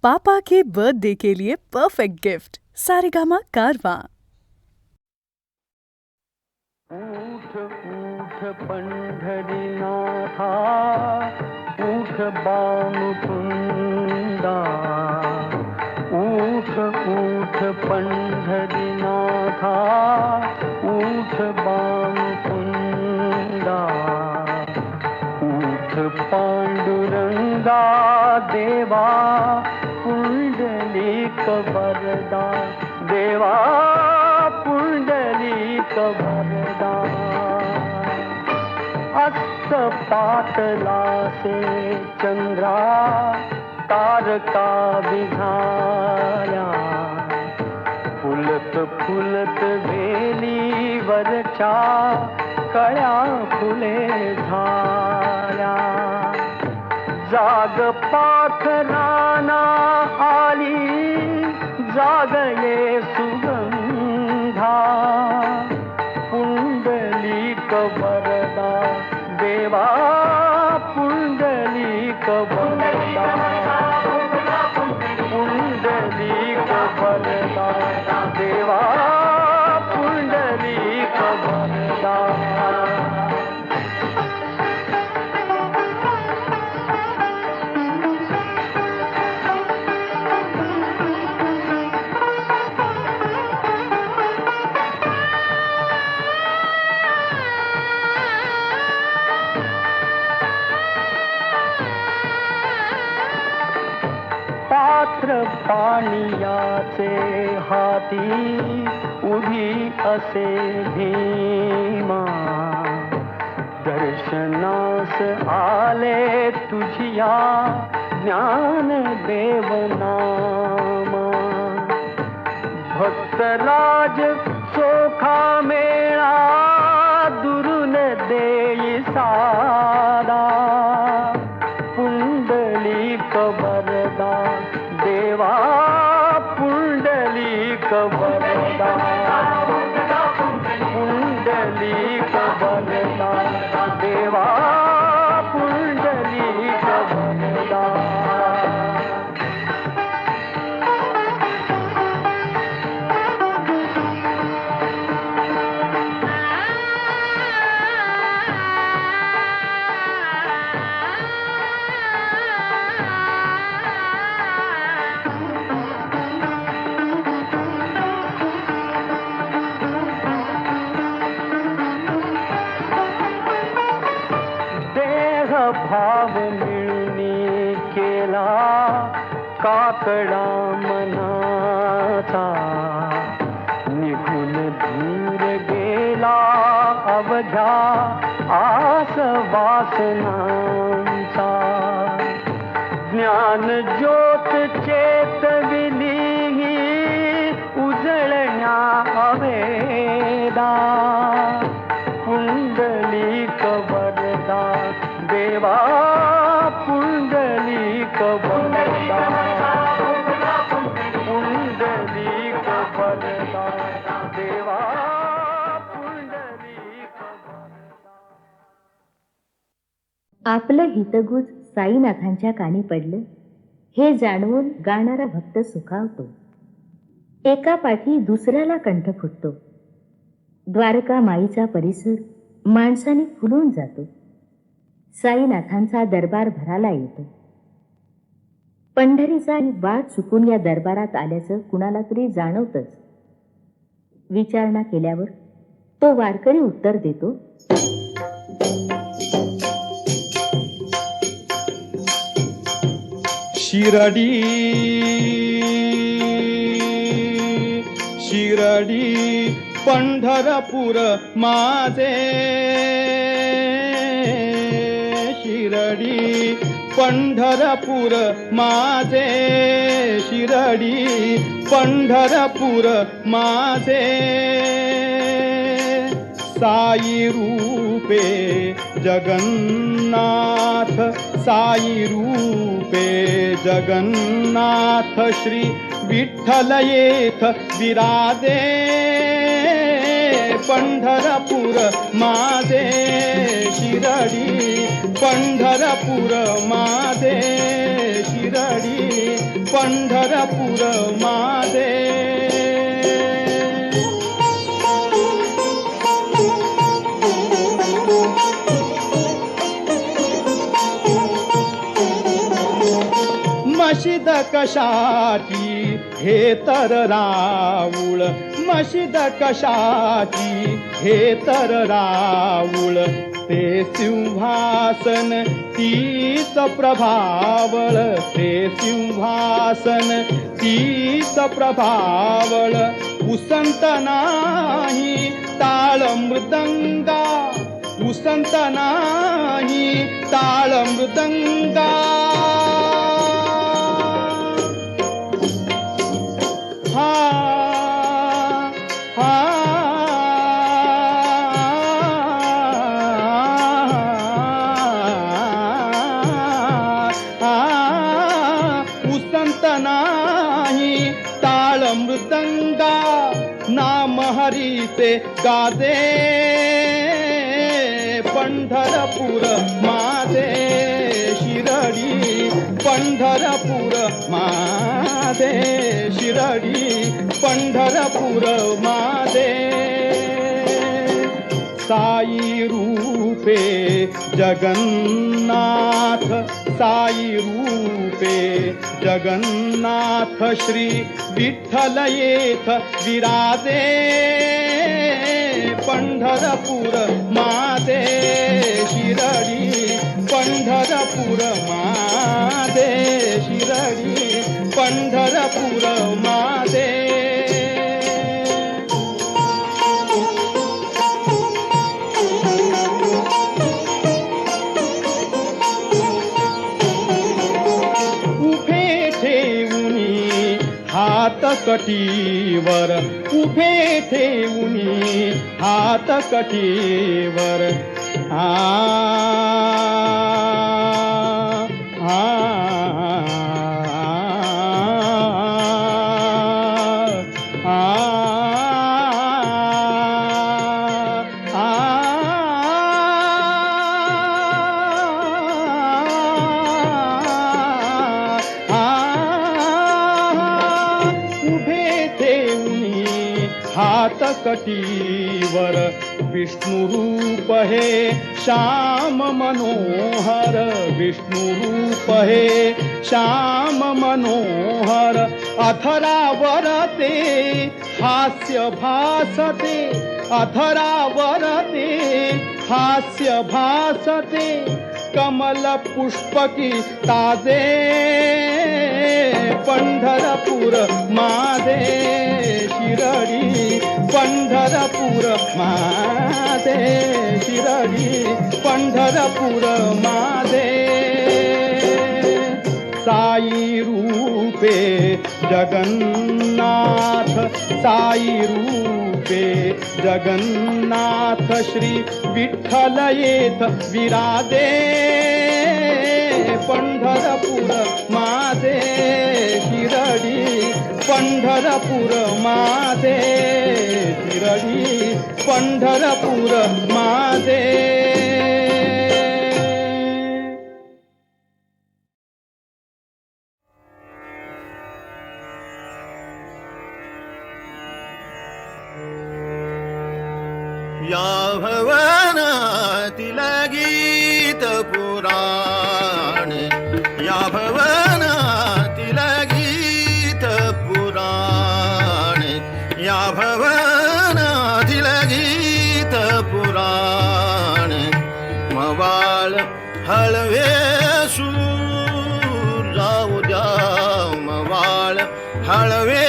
पापा के birthday के लिए perfect gift Saregama कारवां। उठ उठ पंढरीनाथा, उठ बामुकुंदा, उठ उठ पंढरीनाथा, उठ बामुकुंदा, उठ पांडुरंगा देवा, पुंडलिक वरदा देवा, पुंडलिक वरदा। अस्त पातला से चंद्रा, तारका विधाया, फुलत फुलत वेली वरचा, कळ्या फुले झाल्या। जाग पाखराना आली, जाग ये सुगंधा, पुंडलिक वरदा देवा, पुंडलिक वरदा, पुंडलिक वरदा देवा, पुंडलिक वरदा। पात्र पाणियाचे हाती, उभी असे भीमा, दर्शनास आले तुझिया, ज्ञान देव नामा। भक्तलाज चोखा मेळा, दुरून देई सादा, पुंडलिक वरदा देवा, पुंडलिक वरदा, पुंडलिक वरदा देवा, पुंडलिक वरदा। भाव मिळूनी केला, काकडा मनाचा, निघून दूर गेला अवघ्या आस वासनांचा। ज्ञान ज्योत चेतविली, उजळण्या अवेदा, पुंडलिक वरदा देवा, पुंडलिक वरदा, पुंडलिक वरदा देवा, पुंडलिक वरदा। आपलं हितगुज साईनाथांच्या कानी पडलं हे जाणवून गाणारा भक्त सुखावतो, एका पाठी दुसऱ्याला कंठ फुटतो। द्वारका माईचा परिसर माणसाने फुलून जातो, साईनाथांचा दरबार भराला येतो। पंढरीचा वाट चुकून या दरबारात आल्याचं कुणाला तरी जाणवतच। विचारणा केल्यावर तो वारकरी उत्तर देतो, शिरडी शिरडी पंढरपूर माझे, शिरडी पंढरपूर माझे, शिरडी पंढरपूर माझे। साई रूपे जगन्नाथ, साई रूपे जगन्नाथ, श्री विठ्ठल येथ विराजे, पंढरपूर माझे शिरडी, पंढरपूर माझे शिरडी, पंढरपूर माझे. मशीद कशाची हे तर राऊळ, मशीद कशाची हे तर राऊळ, ते सिंहासन तीच प्रभावळ, ते सिंहासन तीच प्रभावळ. उसंत नाही ताळ मृदंगा, उसंत नाही ताळ मृदंगा. उसंत नाही ताळ मृदंगा, नाम हरीचे गाजे पंढरपूर माझे शिरडी, पंढरपूर माझे शिरडी, पंढरपूर माझे. साई रूपे जगन्नाथ, साई रूपे जगन्नाथ, श्री विठ्ठल येथ विराजे पंढरपूर माझे शिरडी, पंढरपूर माझे शिरडी, पंढरपूर माझे. हात कटीवर, उभे ठेवूनी हात कटीवर. आ आ हात कटीवर. विष्णु रूप हे श्याम मनोहर, विष्णु रूप हे श्याम मनोहर. अधरावर ते हास्य भासते, अधरावर ते हास्य भासते. कमल पुष्पकी ताजे पंढरपूर माझे शिरडी, पंढरपूर माझे शिरडी, पंढरपूर माझे. साई रूपे जगन्नाथ, साई रूपे जगन्नाथ, श्री विठ्ठल येथ विराजे पंढरपूर माझे शिरडी, पंढरपूर माझे शिरडी, पंढरपूर माझे. या भवनातील गीत पुराण, या भवनातील गीत पुराण, या भवनातील गीत पुराण. मवाळ हळवे सूर जाऊ द्या, मवाळ हळवे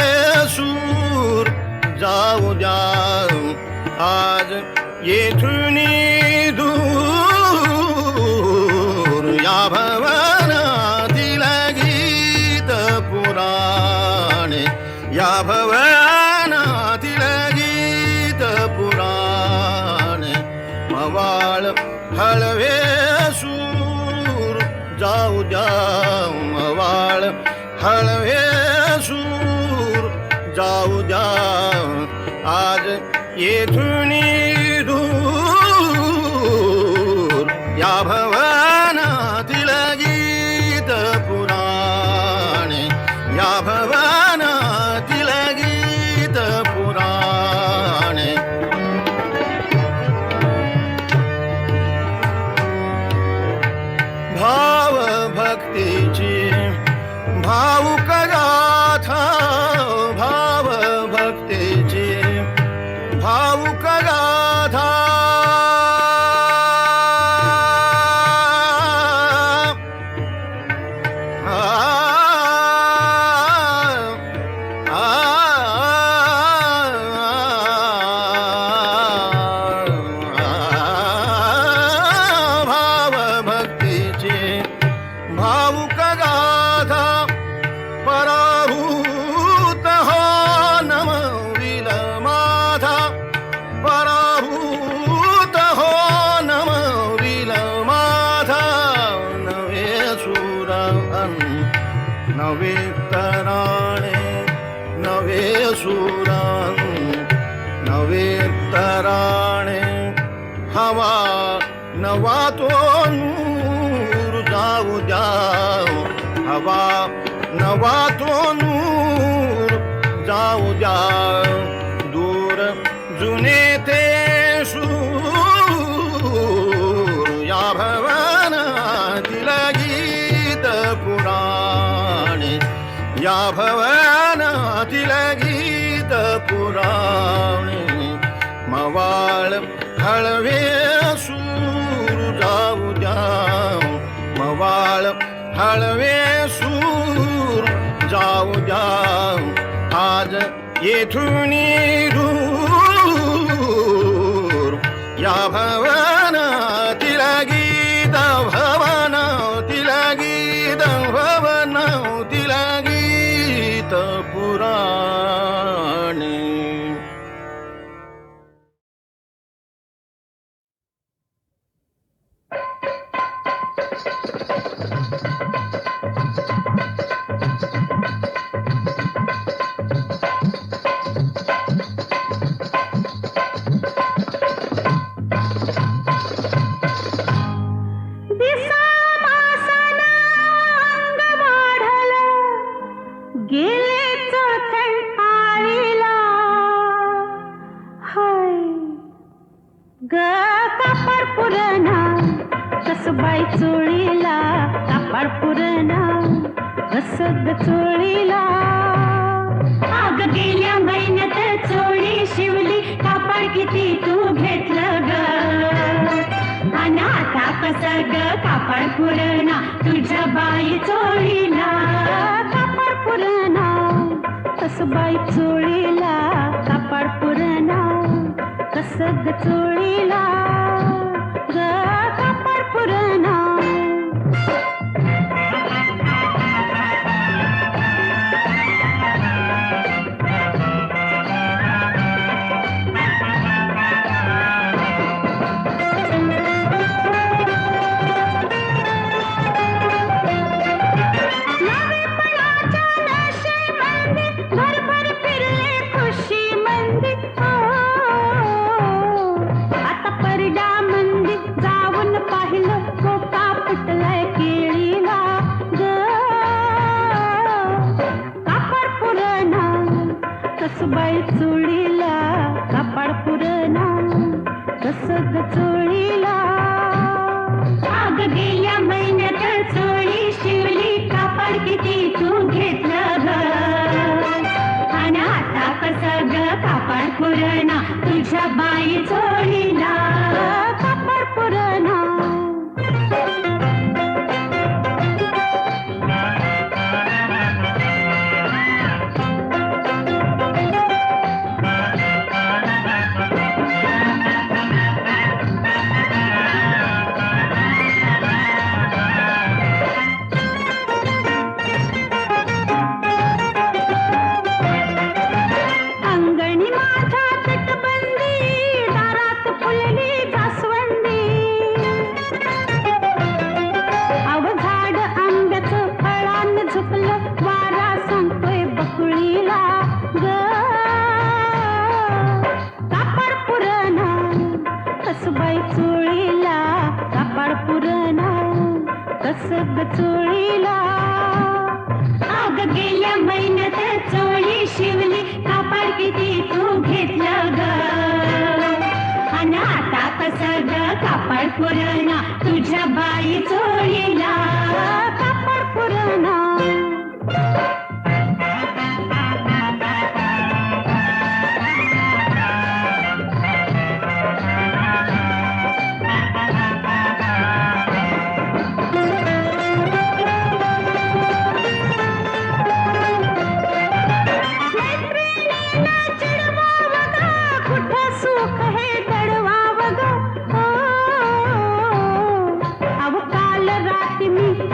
सूर जाऊ द्या. आज येथून दूर या भवनातील गीत पुराण, या भवनातील गीत पुराण. मवाळ हळवे सूर जाऊ द्या, मवाळ हळवे सूर जाऊ द्या. आज येथून दूर या भवनातील गीत पुराणे या भवनातील गीत पुराणे भाव भक्तीची भावुक गाथा भाव भक्तीची भावुक गाथा भाव भक्तीची भावुक गाथा पराभूत हो नमविल माथा पराभूत हो नमविल माथा नवे सुरन नवे तराणे नवे सुरन नवे तराणे हवा नवा तो नूर जाऊ जाऊ हवा नवा तो नूर जाऊ जाऊ दूर जुने ते सूर या भवनातील गीत पुराणे या भवनातील गीत पुराणे मवाळ हळवे सूर जाऊ जाऊ मवाळ हळवे सूर जाऊ जाऊ आज येथून दूर या भवनातील गीत भवनातील गीत भवनातील गीत पुराणे कसबाई चोळीला कापड पुरणा कसग चोळीला आग गेल्या महिन्यात चोळी शिवली कापड किती तू घेतलं ग आणि आता कसग कापड पुरणा तुझ्या बाई चोळीला कापड पुरणा कसबाई चोळीला कापड पुरणा कसग चोळीला ग कापड पुरणा कसबाई चोळीला कापड पुरणा कसग चोळीला आग गेल्या महिन्यात चोळी शिवली कापड किती तू घेतलं ग आणि आता कसग कापड पुरणा तुझ्या बाई चोळीला कापड पुरणा अंगणी माझ्या तटबंदी दारात फुले पुरणा तुझ्या बाई चोळीला कापड पुरणा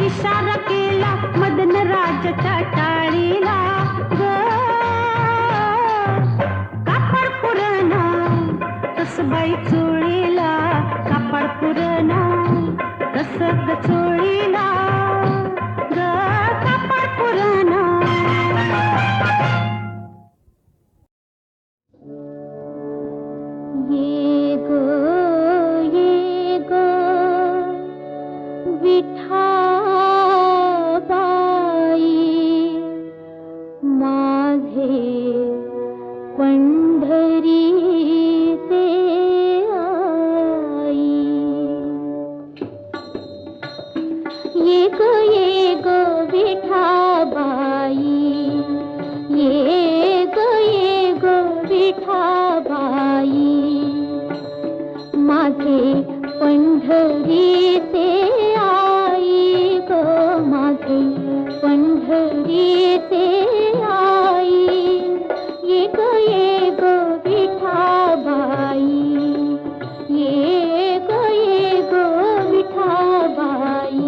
इशारा केला मदन राजाच्या टाळीला ग कापड पुरणा कसबाई चोळीला कापड पुरणा कस ग चोळीला ग कापड पुरणा ये गो विठा ये गो विठाबाई ये गो विठाबाई माझे पंढरी ते आई गो माझे पंढरी ते आई ये गो विठाबाई ये गो विठाबाई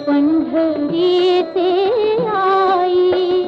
पंढरी ते आई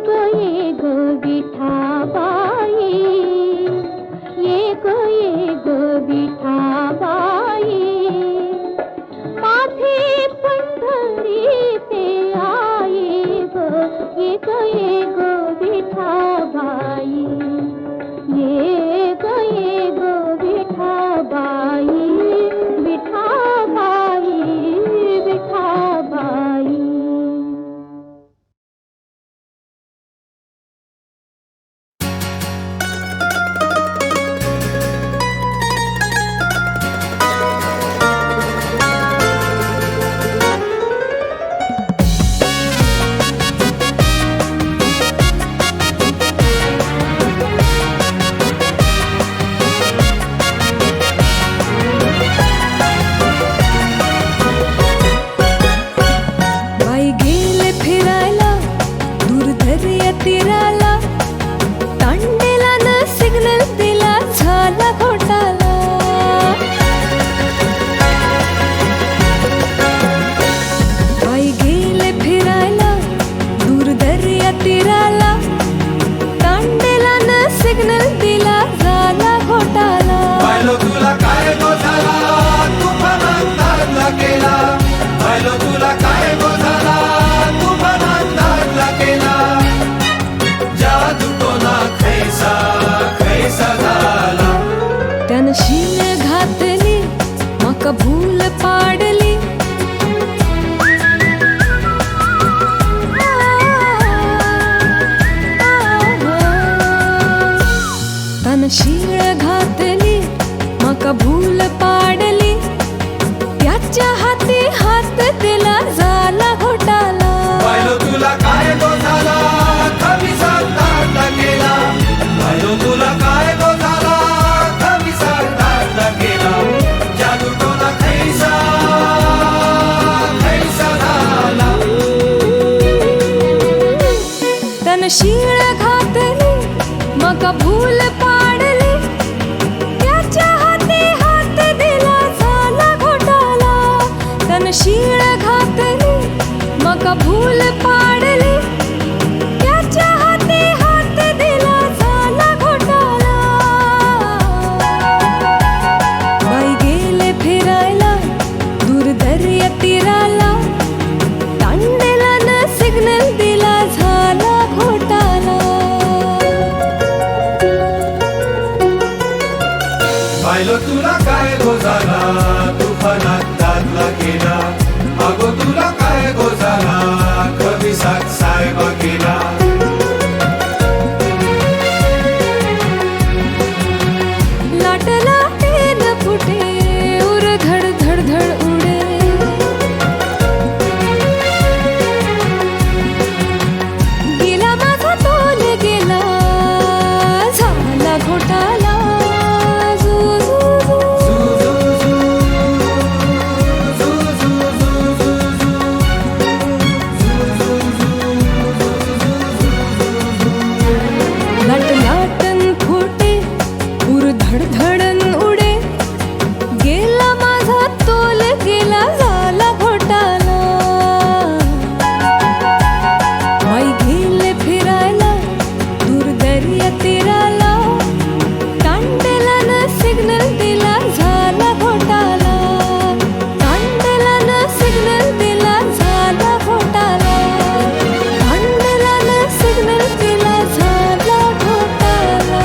ये गो विठाबाई, ये गो विठाबाई, माथे पंढरीचे आई गो, ये गो विठाबाई, ये गो विठाबाई, विठाबाई, विठाबाई. बाई गेले फिरायला दूर दर्या तीराला, तांडेला न सिग्नल दिला झाला घोटाला. बाई गेले फिरायला दूर दर्या तीराला, तांडेला न सिग्नल दिला झाला घोटाला. पाहिलो तुला काय गो झाला, तुफानात दागला केला. पाहिलो तुला काय गो झाला, तुफानात दागला केला. जादू टोना खैसा खैसा झाला. त्यानं शीळ घातली मका भूल पाडली. त्यानं शीळ घातली मका भूल पाडली. त्याच्या हाती हात दिला झाला घोटाला. पाहिलो तुला काय गो झाला, खमिसात दागला केला. पाहिलो तुला काय गो झाला, खमिसात दागला केला. जादू टोना खैसा खैसा झाला. त्यानं शीळ घातली मका भूल पाडली. त्याच्या हाती हात दिला झाला घोटाला. त्यानं शीळ घातली मका भूल पाडली. त्याच्या हाती हात दिला झाला घोटाला. बाई गेले फिरायला दूर दर्या तीराला, तांडेला न सिग्नल दिला झाला घोटाला. पाहिलो तुला काय गो झाला, तुफानात दादला केला. अगो तुला काय गो झाला, खबिसात साहेबा केला. लाटला तेल फुटे उर धड धड धड उडे. गेला माझा तोल गेला झाला घोटाला. झू, झू, झू. लाट लाटन फुटे उर धड धडन उडे. गेला माझा तोल गेला झाला घोटाला. बाई गेले फिरायला दूर दर्या तीराला, तांडेला न सिग्नल दिला झाला घोटाला. तांडेला न सिग्नल दिला झाला घोटाला. तांडेला न सिग्नल दिला झाला घोटाला.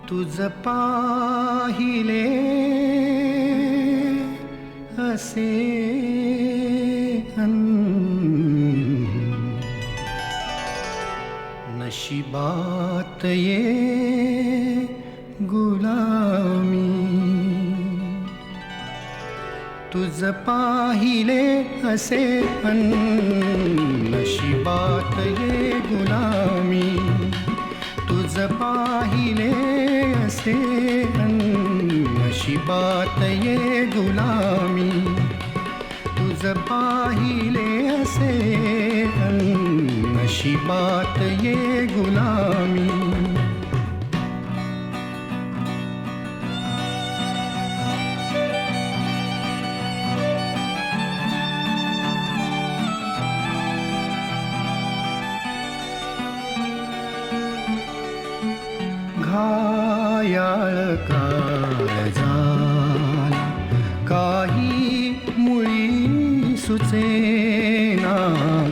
तुझ पाहिले असे नशिबात ये गुलामी तुझ पाहिले असे नशिबात ये गुलामी तुझ पाहिले असे नशिबात ये गुलामी तुझ पाहिले असे नशिबात ये गुलामी घायाळ काळजाला काही मुळी सुचेना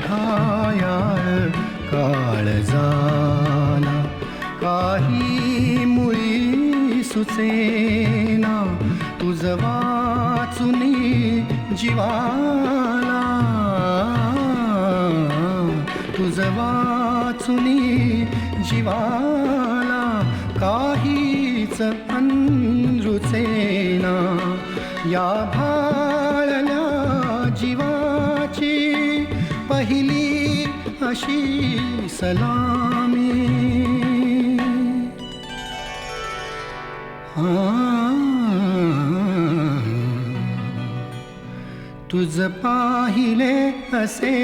घायाळ काळजाला काही मुळी सुचेना तुझ वाचुनी जीवाला तुझ वाचुनी जीवाला काहीच अंधुचेना या भाळल्या जीवाची पहिली अशी सलामी तुझ पाहिले असे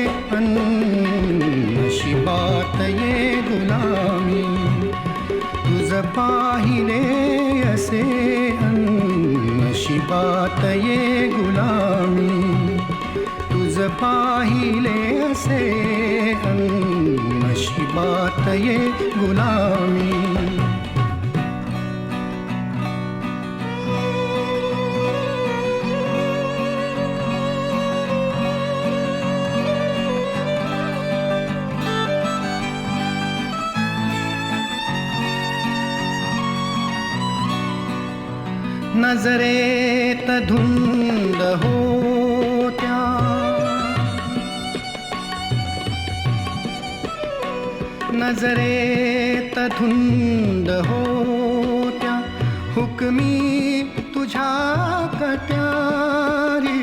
नशिबात ये गुलामी तुझ पाहिले असे नशिबात ये गुलामी तुझ पाहिले असे नशिबात ये गुलामी नजरेत धुंद होत्या नजरेत धुंद होत्या हुकमी तुझ्या कट्यारी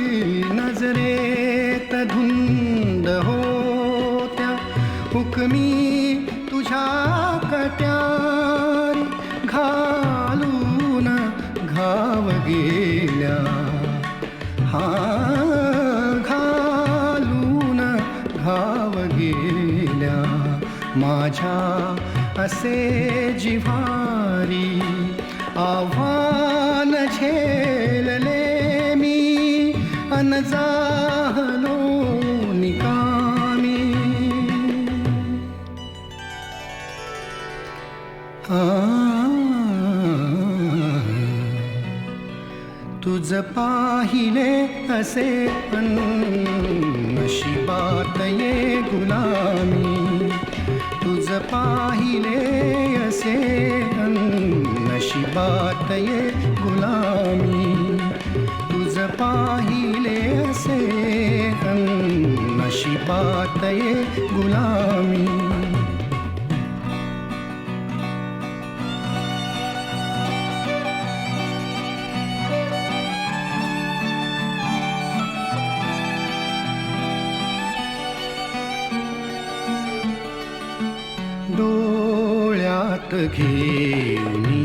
नजरेत धुंद होत्या हुकमी तुझ्या कट्यारी घालून घाव गेल्या घालून घाव गेल्या माझ्या असे जिव्हारी आव्हान झेलले मी अनजाहलो निकामी तुझ पाहिले असे नशिबात ये गुलामी तुझ पाहिले असे नशिबात ये गुलामी तुझ पाहिले असे नशिबात ये गुलामी डोळ्यात घेऊनी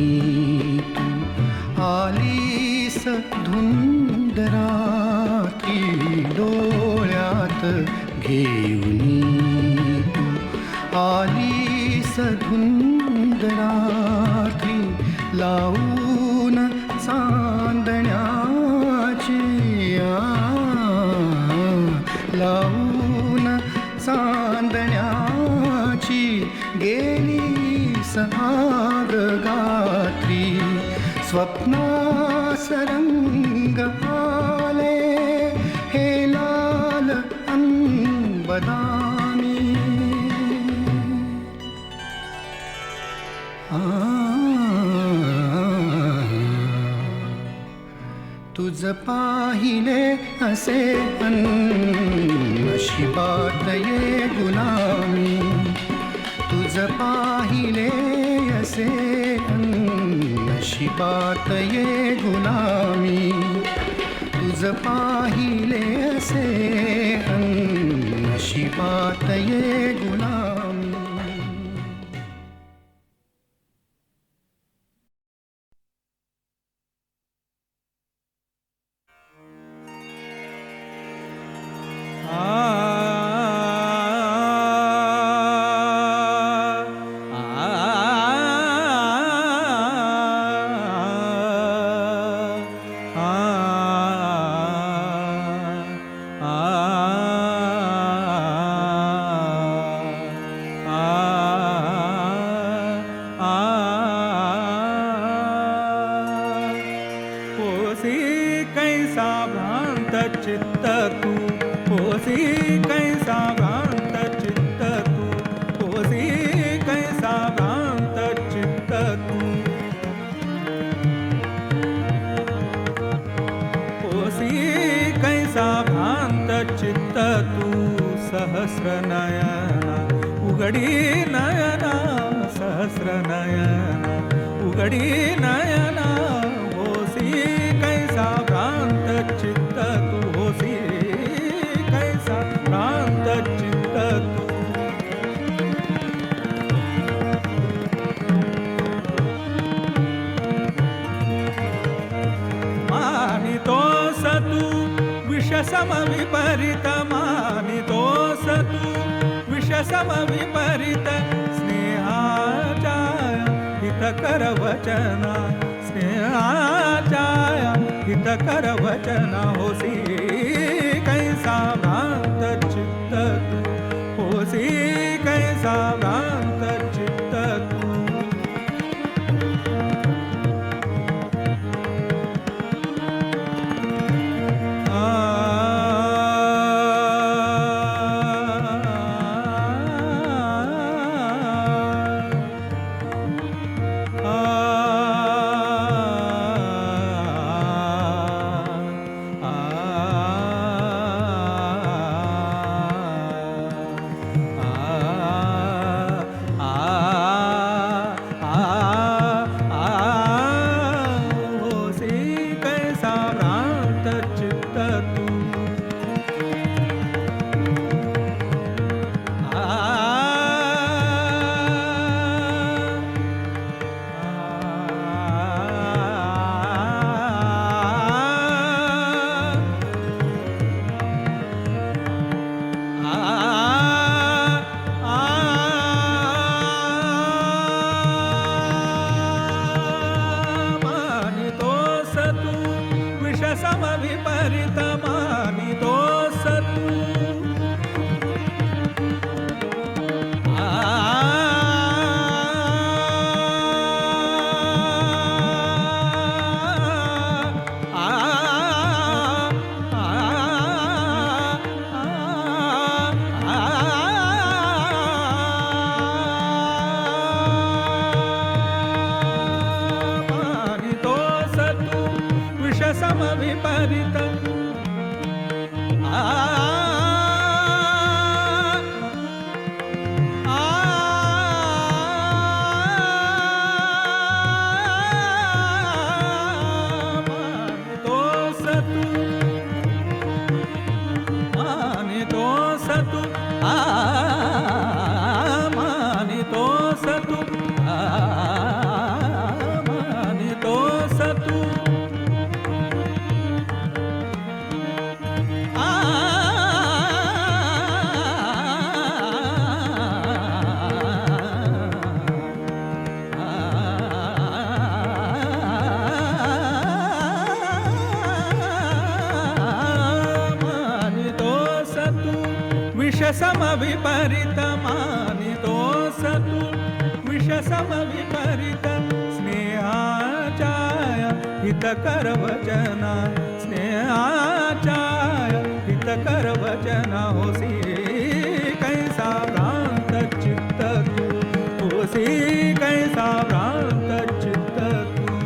तू आलीस धुंद रात्री डोळ्यात घेऊनी तू आलीस धुंद रात्री लावून चांदण्याची लावून चांदण्याची गेलीस आग गात्री स्वप्नास रंग आले हे लाल अनबदामी तुझ पाहिले असे नशिबात ये गुलामी तुझ पाहिले असे नशिबात ये गुलामी तुझ पाहिले असे नशिबात ये गुलामी चित्त तू होसी कैसा भ्रांत चित्त तू होसी कैसा भ्रांत चित्त तू होसी कैसा भ्रांत चित्त तू सहस्र नयना उघडी नयना सहस्र नयना उघडी नयना होसी कैसा भ्रांत चित्त तू होसी कैसा भ्रांत चित्त तू मानितोस तू विषसम विपरीत मानितोस तू विषसम विपरीत स्नेहाचाय हितकर वचना स्नेहाचाय हितकर वचना होसी कैसा भ्रांत चित्त तू होसी कैसा भ्रांत चित्त तू समविपरीत समविपरीत मानितोस तू विषसमविपरीत स्नेहाचाय हितकर वचना स्नेहाचाय हितकर वचना होसी कैसा भ्रांत चित्त तू होसी कैसा भ्रांत चित्त तू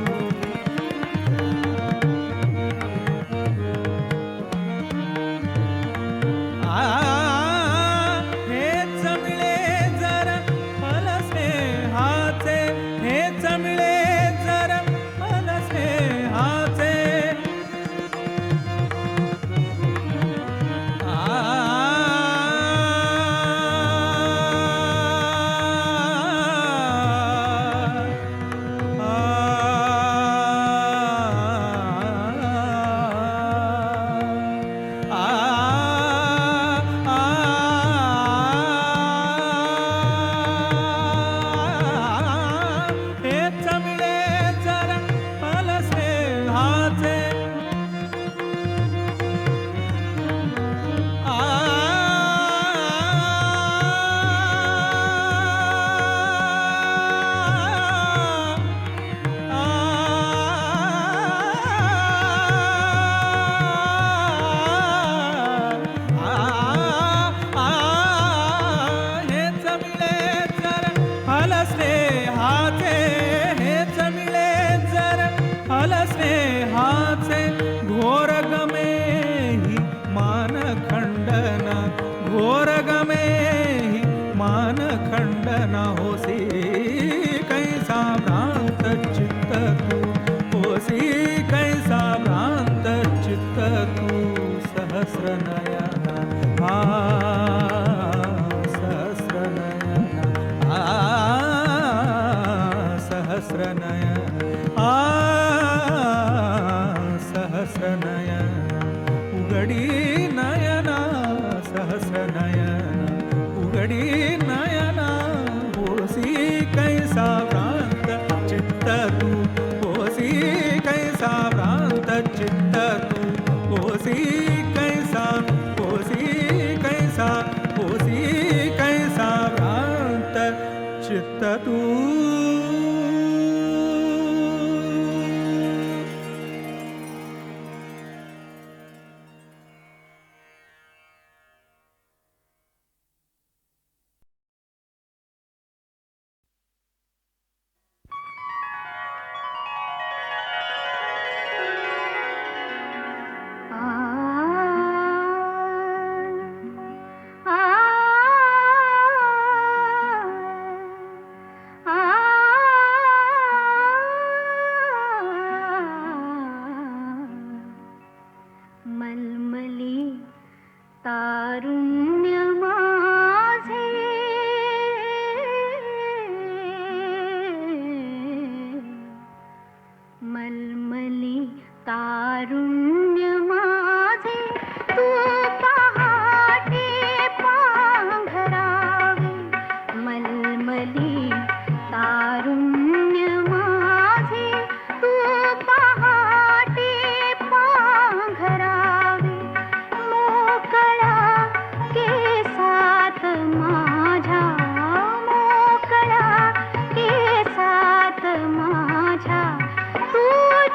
तू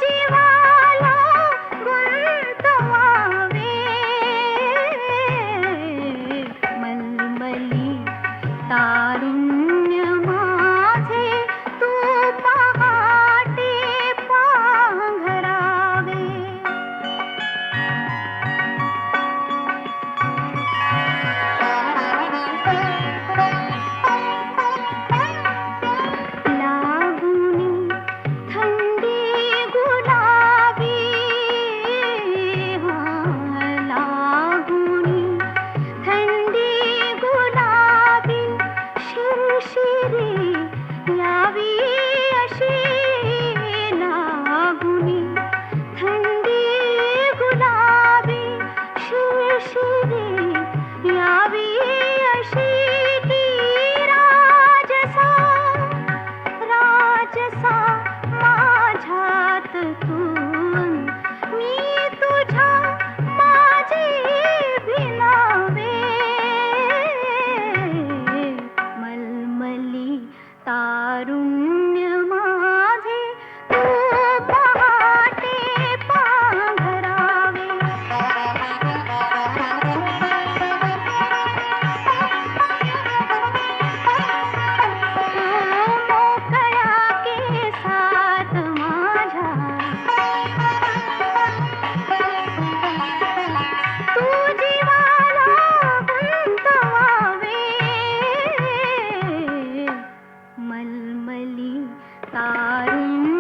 जीवाला गुण लागली तारुण्य